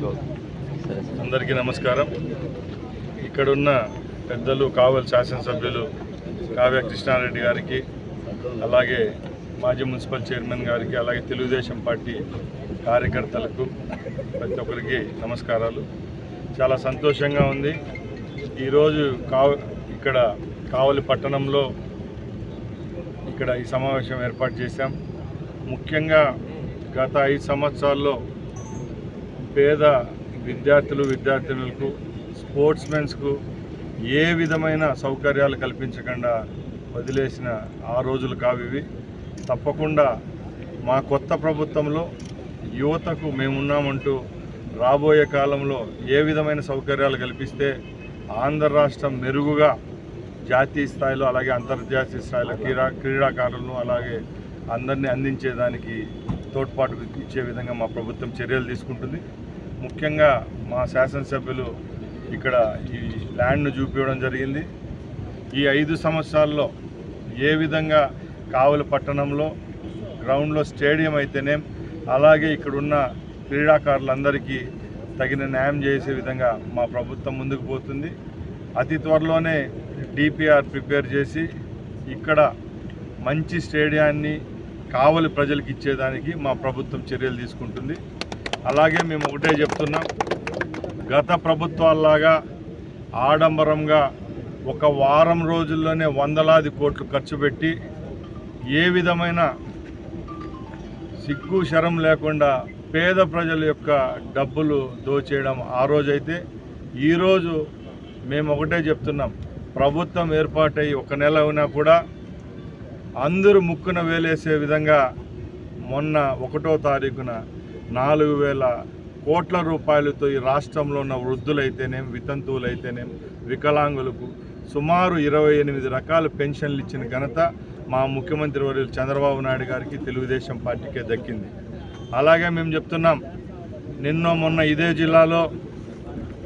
అందరికీ నమస్కారం. ఇక్కడున్న పెద్దలు కావలి శాసనసభ్యులు కావ్య కృష్ణారెడ్డి గారికి, అలాగే మాజీ మున్సిపల్ చైర్మన్ గారికి, అలాగే తెలుగుదేశం పార్టీ కార్యకర్తలకు ప్రతి ఒక్కరికి నమస్కారాలు. చాలా సంతోషంగా ఉంది. ఈరోజు ఇక్కడ కావలి పట్టణంలో ఇక్కడ ఈ సమావేశం ఏర్పాటు చేశాం. ముఖ్యంగా గత 5 సంవత్సరాల్లో పేద విద్యార్థులకు స్పోర్ట్స్మెన్స్కు ఏ విధమైన సౌకర్యాలు కల్పించకుండా వదిలేసిన ఆ రోజులు కావివి. తప్పకుండా మా కొత్త ప్రభుత్వంలో యువతకు మేమున్నామంటూ రాబోయే కాలంలో ఏ విధమైన సౌకర్యాలు కల్పిస్తే ఆంధ్ర రాష్ట్రం మెరుగుగా జాతీయ స్థాయిలో అలాగే అంతర్జాతీయ స్థాయిలో క్రీడాకారులను అలాగే అందరినీ అందించేదానికి తోడ్పాటు ఇచ్చే విధంగా మా ప్రభుత్వం చర్యలు తీసుకుంటుంది. ముఖ్యంగా మా శాసనసభ్యులు ఇక్కడ ఈ ల్యాండ్ను చూపించడం జరిగింది. ఈ 5 సంవత్సరాల్లో ఏ విధంగా కావలి పట్టణంలో గ్రౌండ్లో స్టేడియం అయితేనే అలాగే ఇక్కడున్న క్రీడాకారులందరికీ తగిన న్యాయం చేసే విధంగా మా ప్రభుత్వం ముందుకు పోతుంది. అతి త్వరలోనే డిపిఆర్ ప్రిపేర్ చేసి ఇక్కడ మంచి స్టేడియాన్ని కావలి ప్రజలకు ఇచ్చేదానికి మా ప్రభుత్వం చర్యలు తీసుకుంటుంది. అలాగే మేము ఒకటే చెప్తున్నాం, గత ప్రభుత్వాల్లాగా ఆడంబరంగా ఒక వారం రోజుల్లోనే వందలాది కోట్లు ఖర్చు పెట్టి ఏ విధమైన సిగ్గు శరం లేకుండా పేద ప్రజల యొక్క డబ్బులు దోచేయడం ఆ రోజైతే, ఈరోజు మేము ఒకటే చెప్తున్నాం, ప్రభుత్వం ఏర్పాటై 1 నెల అయినా కూడా అందరూ ముక్కున వేలేసే విధంగా మొన్న 1వ తారీఖున 4,000 కోట్ల రూపాయలతో ఈ రాష్ట్రంలో ఉన్న వృద్ధులైతేనేం, వితంతువులైతేనేం, వికలాంగులకు సుమారు 28 రకాల పెన్షన్లు ఇచ్చిన ఘనత మా ముఖ్యమంత్రి వర్యులు చంద్రబాబు నాయుడు గారికి, తెలుగుదేశం పార్టీకే దక్కింది. అలాగే మేము చెప్తున్నాం, మొన్న ఇదే జిల్లాలో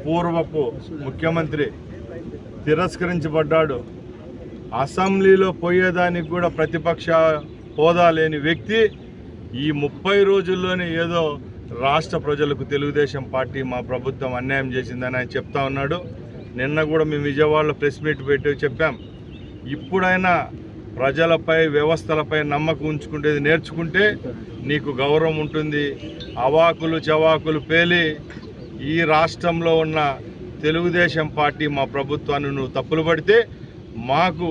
పూర్వపు ముఖ్యమంత్రి తిరస్కరించబడ్డాడు. అసెంబ్లీలో పోయేదానికి కూడా ప్రతిపక్ష హోదా లేని వ్యక్తి ఈ 30 రోజుల్లోనే ఏదో రాష్ట్ర ప్రజలకు తెలుగుదేశం పార్టీ మా ప్రభుత్వం అన్యాయం చేసిందని ఆయన చెప్తా ఉన్నాడు. నిన్న కూడా మేము విజయవాడలో ప్రెస్ మీట్ పెట్టి చెప్పాం, ఇప్పుడైనా ప్రజలపై వ్యవస్థలపై నమ్మకం ఉంచుకుంటేది నేర్చుకుంటే నీకు గౌరవం ఉంటుంది. అవాకులు చవాకులు పేలి ఈ రాష్ట్రంలో ఉన్న తెలుగుదేశం పార్టీ మా ప్రభుత్వాన్ని నువ్వు తప్పులు పడితే మాకు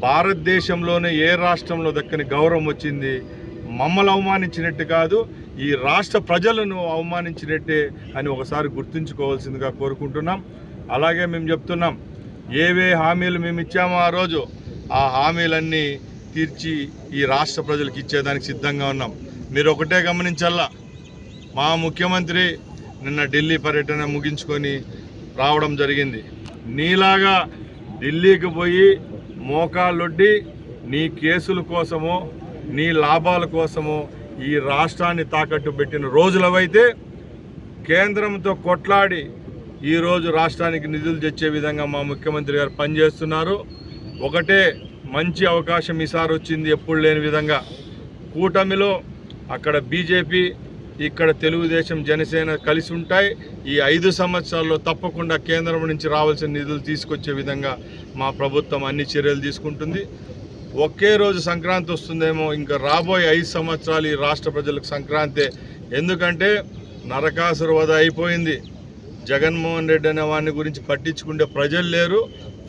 భారతదేశంలోనే ఏ రాష్ట్రంలో దక్కని గౌరవం వచ్చింది. మమ్మల్ని అవమానించినట్టు కాదు, ఈ రాష్ట్ర ప్రజలను అవమానించినట్టే అని ఒకసారి గుర్తుంచుకోవాల్సిందిగా కోరుకుంటున్నాం. అలాగే మేము చెప్తున్నాం, ఏవే హామీలు మేము ఇచ్చామో ఆ రోజు ఆ హామీలన్నీ తీర్చి ఈ రాష్ట్ర ప్రజలకు ఇచ్చేదానికి సిద్ధంగా ఉన్నాం. మీరు ఒకటే గమనించాలా, మా ముఖ్యమంత్రి నిన్న ఢిల్లీ పర్యటన ముగించుకొని రావడం జరిగింది. నీలాగా ఢిల్లీకి పోయి మోకాళ్ళొడ్డి నీ కేసుల కోసమో నీ లాభాల కోసమో ఈ రాష్ట్రాన్ని తాకట్టు పెట్టిన రోజులవైతే కేంద్రంతో కొట్లాడి ఈరోజు రాష్ట్రానికి నిధులు తెచ్చే విధంగా మా ముఖ్యమంత్రి గారు పనిచేస్తున్నారు. ఒకటే మంచి అవకాశం ఈసారి వచ్చింది, ఎప్పుడు లేని విధంగా. కూటమిలో అక్కడ బీజేపీ, ఇక్కడ తెలుగుదేశం, జనసేన కలిసి ఉంటాయి. ఈ 5 సంవత్సరాల్లో తప్పకుండా కేంద్రం నుంచి రావాల్సిన నిధులు తీసుకొచ్చే విధంగా మా ప్రభుత్వం అన్ని చర్యలు తీసుకుంటుంది. ఒకే రోజు సంక్రాంతి వస్తుందేమో, ఇంకా రాబోయే 5 సంవత్సరాలు ఈ రాష్ట్ర ప్రజలకు సంక్రాంతే. ఎందుకంటే నరకాసుర వధ అయిపోయింది. జగన్మోహన్ రెడ్డి అనే వాడిని గురించి పట్టించుకుంటే ప్రజలు లేరు.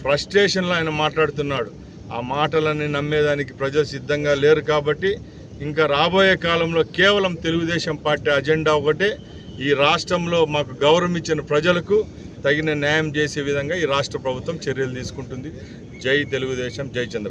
ఫ్రస్ట్రేషన్లో ఆయన మాట్లాడుతున్నాడు. ఆ మాటలన్నీ నమ్మేదానికి ప్రజలు సిద్ధంగా లేరు. కాబట్టి ఇంకా రాబోయే కాలంలో కేవలం తెలుగుదేశం పార్టీ అజెండా ఒకటే, ఈ రాష్ట్రంలో మాకు గౌరవం ఇచ్చిన ప్రజలకు తగిన న్యాయం చేసే విధంగా ఈ రాష్ట్ర ప్రభుత్వం చర్యలు తీసుకుంటుంది. జై తెలుగుదేశం, జై చంద్రబాబు.